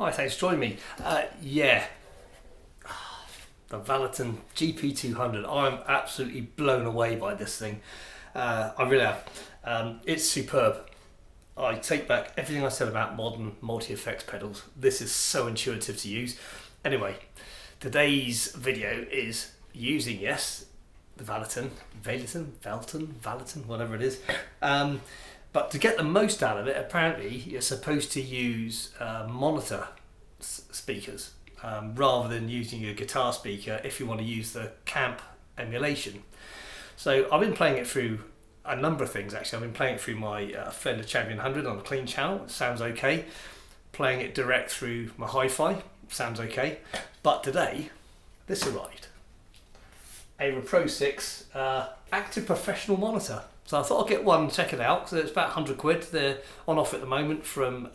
Hi, thanks for joining me. Yeah, the Valeton GP200. I'm absolutely blown away by this thing. I really am. It's superb. I take back everything I said about modern multi-effects pedals. This is so intuitive to use. Anyway, today's video is using, yes, the Valeton, whatever it is. But to get the most out of it, apparently you're supposed to use monitor speakers rather than using a guitar speaker if you want to use the camp emulation. So I've been playing it through a number of things actually. I've been playing it through my Fender Champion 100 on a clean channel, it sounds okay. Playing it direct through my hi-fi, sounds okay. But today, this arrived. Ayra Pro6 active professional monitor. So I thought I'd get one, check it out, because it's about 100 quid. They're on offer at the moment from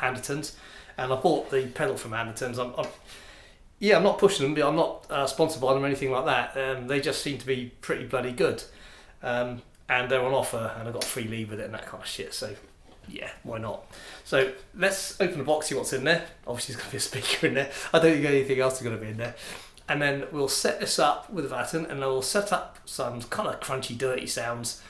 Anderton's, and I bought the pedal from Anderton's. I'm not pushing them, but I'm not sponsored by them or anything like that. They just seem to be pretty bloody good. And they're on offer, and I got a free lead with it and that kind of shit, so yeah, why not? So let's open the box, see what's in there. Obviously there's going to be a speaker in there. I don't think anything else is going to be in there. And then we'll set this up with the Valeton, and we'll set up some kind of crunchy, dirty sounds,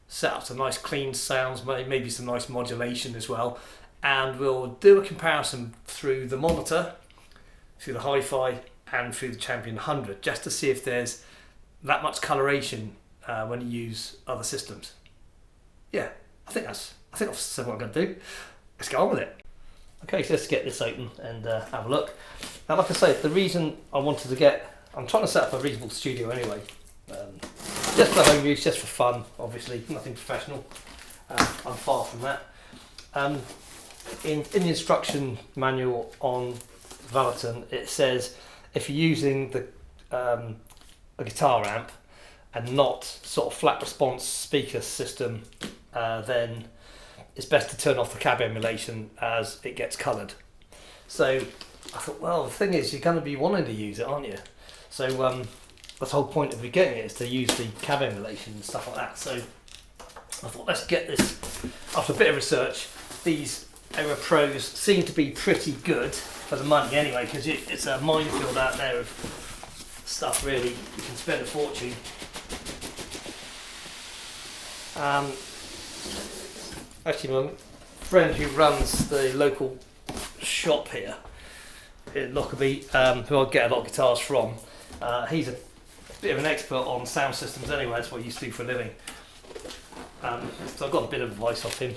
set up some nice clean sounds, maybe some nice modulation as well, and we'll do a comparison through the monitor, through the hi-fi, and through the Champion 100, just to see if there's that much coloration when you use other systems. Yeah, I think I've said what I'm going to do. Let's get on with it. Okay, so let's get this open and have a look. Now, like I say, the reason I wanted to I'm trying to set up a reasonable studio anyway. Just for home use, just for fun, obviously, nothing professional. I'm far from that. In the instruction manual on Valeton, it says if you're using a guitar amp and not sort of flat response speaker system, then it's best to turn off the cab emulation as it gets coloured. So I thought, well, the thing is, you're going to be wanting to use it, aren't you? So that's the whole point of me getting it, is to use the cab emulation and stuff like that. So I thought, let's get this. After a bit of research, these Ayra Pros seem to be pretty good for the money anyway, because it's a minefield out there of stuff, really. You can spend a fortune. Actually, my friend who runs the local shop here in Lockerbie, who I get a lot of guitars from, he's a bit of an expert on sound systems anyway. That's what he used to do for a living. So I've got a bit of advice off him.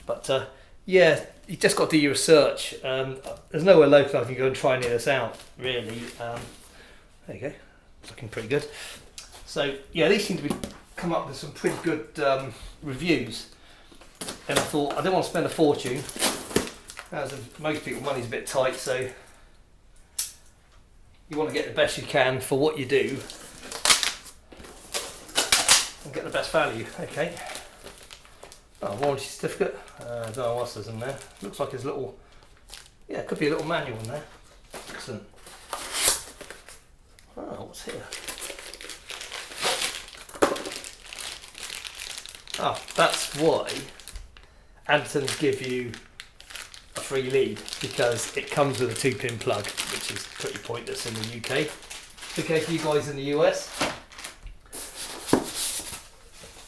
But yeah, you just got to do your research. There's nowhere local I can go and try any of this out, really. There you go, it's looking pretty good. So yeah, these seem to come up with some pretty good reviews. And I thought, I didn't want to spend a fortune, as most people, money's a bit tight, so you want to get the best you can for what you do and get the best value. Okay. Oh, warranty certificate. I don't know what else is in there. Looks like there's a little, yeah, it could be a little manual in there. Excellent. Oh, what's here? Oh, that's why Anderton's give you a free lead, because it comes with a 2-pin plug, which is pretty pointless in the UK. Okay, for you guys in the US.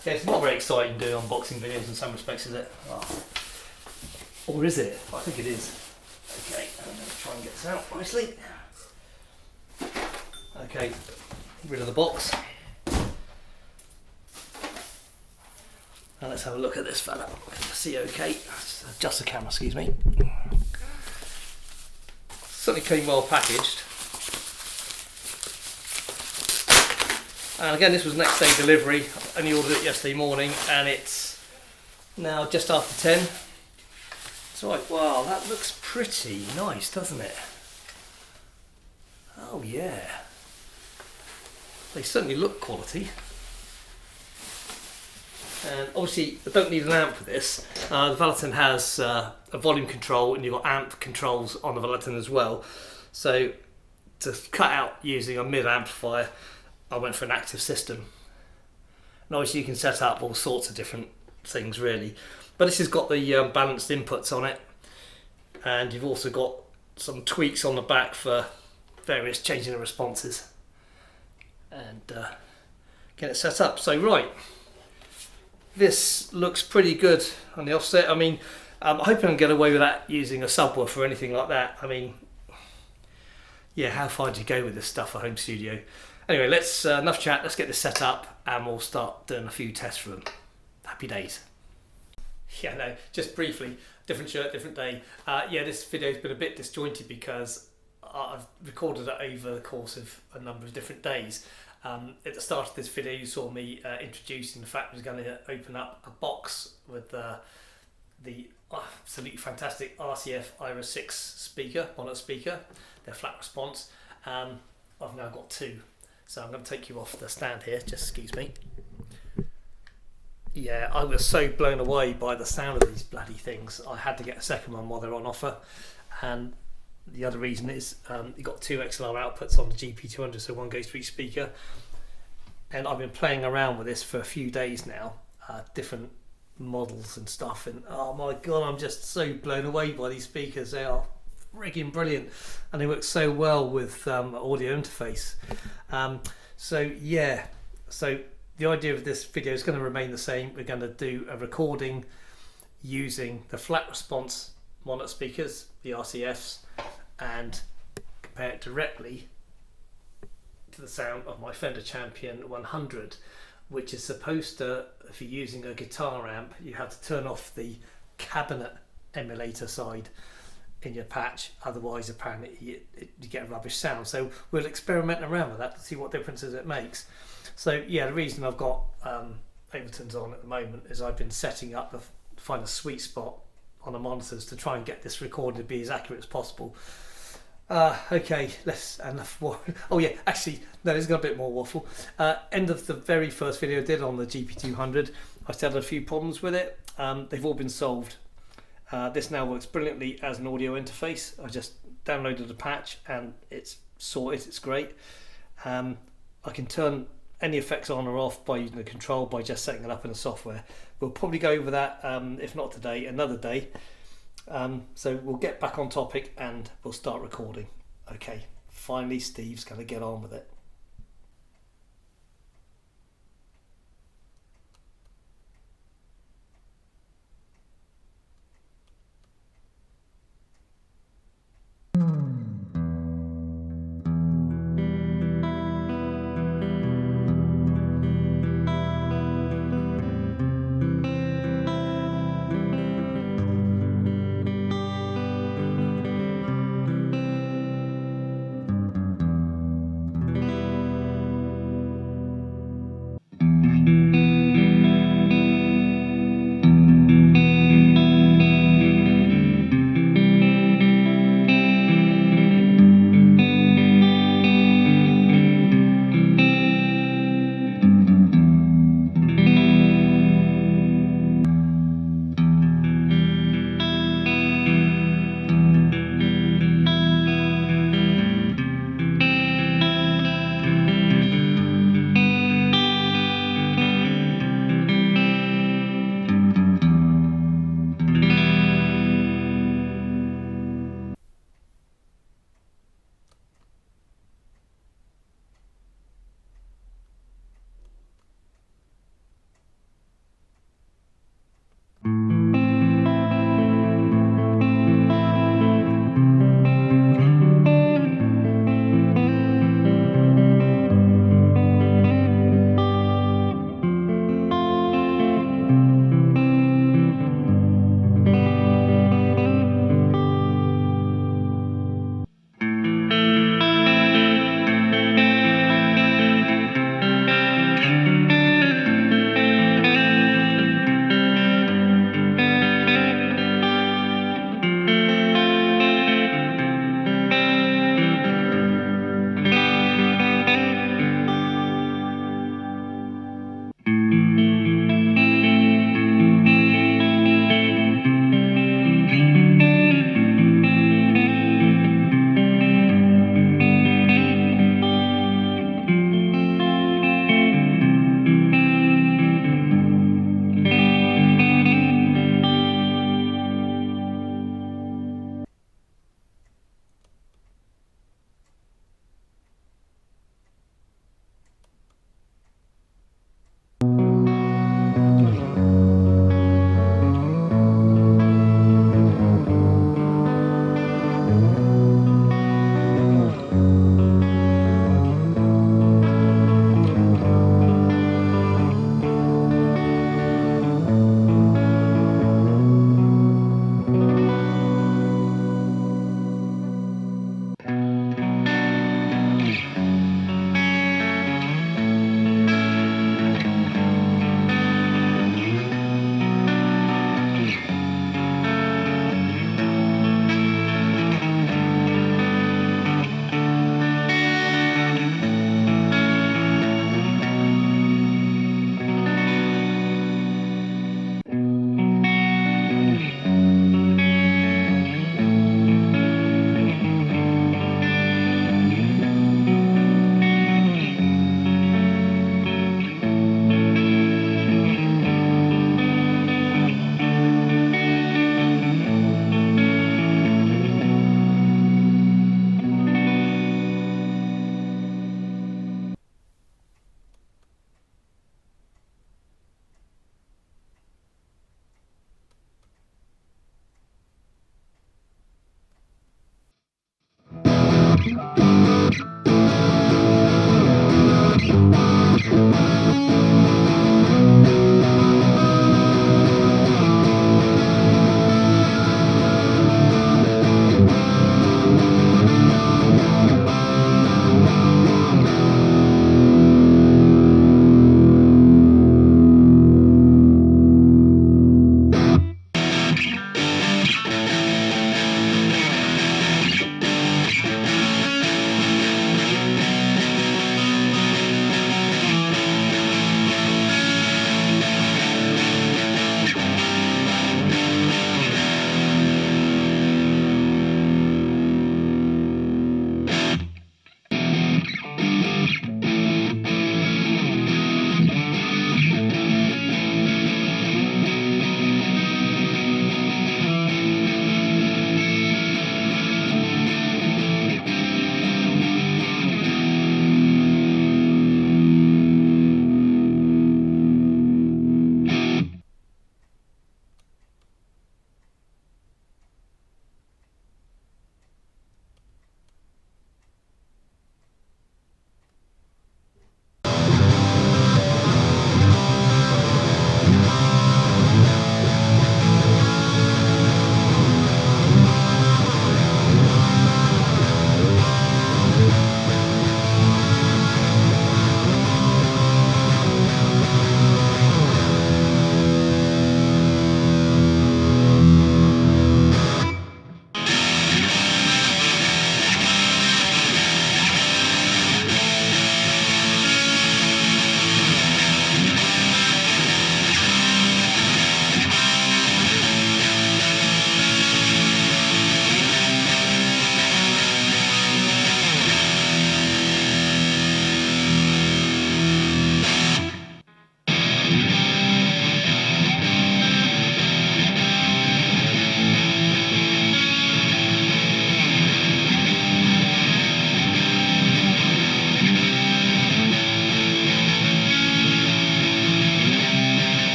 Okay, it's not very exciting doing unboxing videos in some respects, is it? Oh. Or is it? I think it is. Okay, I'm going to try and get this out nicely. Okay, rid of the box. Now let's have a look at this fella. See, okay, adjust the camera, excuse me. Certainly came well packaged. And again, this was next day delivery. I only ordered it yesterday morning, and it's now just after 10. It's like, wow, that looks pretty nice, doesn't it? Oh yeah. They certainly look quality. And obviously, I don't need an amp for this. The Valeton has a volume control, and you've got amp controls on the Valeton as well. So to cut out using a mid amplifier, I went for an active system. And obviously you can set up all sorts of different things really. But this has got the balanced inputs on it. and you've also got some tweaks on the back for various changing the responses, and get it set up. So right, this looks pretty good on the offset. I mean, I'm hoping I can get away with that using a subwoofer or anything like that. I mean, yeah, how far do you go with this stuff for home studio? Anyway, let's enough chat, let's get this set up and we'll start doing a few tests for them. Happy days. Yeah, no, just briefly, different shirt, different day. Yeah, this video's been a bit disjointed because I've recorded it over the course of a number of different days. At the start of this video, you saw me introducing the fact I was going to open up a box with the absolutely fantastic RCF Ayra6 speaker, monitor speaker, their flat response. I've now got two, so I'm going to take you off the stand here, just excuse me. Yeah, I was so blown away by the sound of these bloody things, I had to get a second one while they're on offer. And the other reason is you've got two XLR outputs on the GP200, so one goes to each speaker. And I've been playing around with this for a few days now, different models and stuff, and oh my god, I'm just so blown away by these speakers. They are freaking brilliant, and they work so well with audio interface. So yeah, so the idea of this video is going to remain the same. We're going to do a recording using the flat response monitor speakers, the RCFs, and compare it directly to the sound of my Fender Champion 100, which is supposed to, if you're using a guitar amp, you have to turn off the cabinet emulator side in your patch, otherwise apparently you get a rubbish sound. So we'll experiment around with that to see what differences it makes. So yeah, the reason I've got Valetons on at the moment is I've been setting up to find a sweet spot on the monitors to try and get this recording to be as accurate as possible. Okay, let's enough. Oh yeah, actually, no, there's got a bit more waffle. End of the very first video I did on the GP200, I still had a few problems with it. They've all been solved. This now works brilliantly as an audio interface. I just downloaded a patch and it's sorted. It's great. I can turn any effects on or off by using the control by just setting it up in the software. We'll probably go over that, if not today, another day. So we'll get back on topic and we'll start recording. Okay, finally Steve's going to get on with it.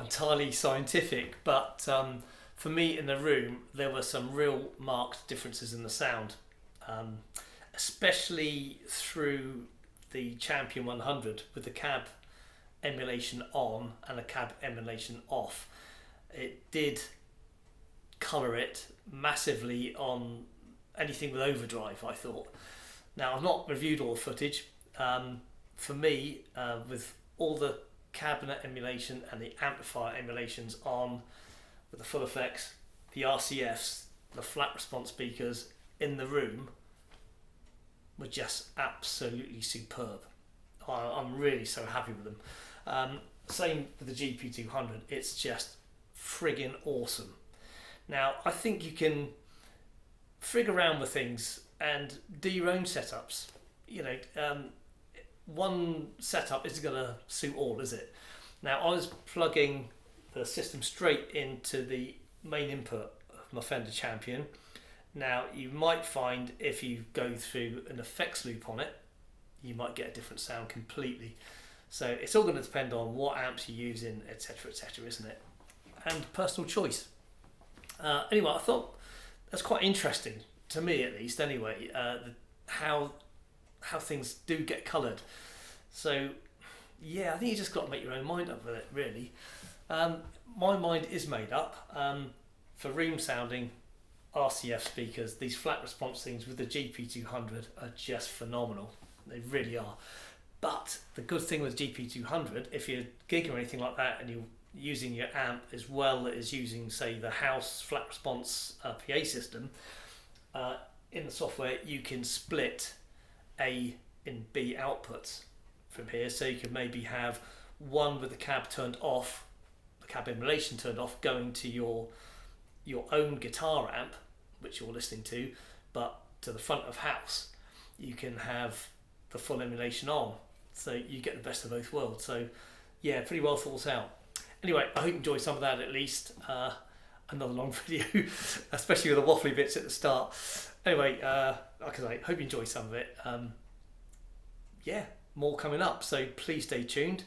entirely scientific, but for me in the room there were some real marked differences in the sound, especially through the Champion 100 with the cab emulation on and the cab emulation off. It did colour it massively on anything with overdrive, I thought. Now, I've not reviewed all the footage. For me, with all the cabinet emulation and the amplifier emulations on, with the full effects, the RCFs, the flat response speakers in the room were just absolutely superb. I'm really so happy with them. Same with the GP200, it's just friggin' awesome. Now, I think you can frig around with things and do your own setups. You know, one setup isn't going to suit all, is it? Now, I was plugging the system straight into the main input of my Fender Champion. Now, you might find if you go through an effects loop on it, you might get a different sound completely. So it's all going to depend on what amps you're using, etc., isn't it? And personal choice. Anyway, I thought that's quite interesting, to me at least anyway, how things do get coloured. So yeah, I think you just got to make your own mind up with it, really. My mind is made up. For room sounding RCF speakers, these flat response things with the GP200 are just phenomenal. They really are. But the good thing with GP200, if you're gigging or anything like that and you're using your amp as well as using, say, the house flat response PA system, in the software you can split A and B outputs from here. So you could maybe have one with the cab turned off, the cab emulation turned off, going to your own guitar amp, which you're listening to, but to the front of house you can have the full emulation on, so you get the best of both worlds. So yeah, pretty well thought out. Anyway, I hope you enjoyed some of that at least. Another long video, especially with the waffly bits at the start. Anyway, like I say, hope you enjoyed some of it. Yeah, more coming up, so please stay tuned.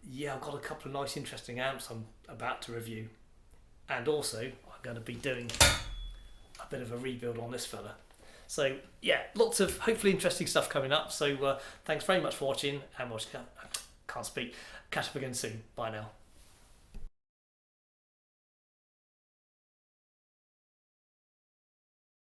Yeah, I've got a couple of nice interesting amps I'm about to review, and also I'm going to be doing a bit of a rebuild on this fella. So yeah, lots of hopefully interesting stuff coming up. So thanks very much for watching, and we'll catch up again soon. Bye now.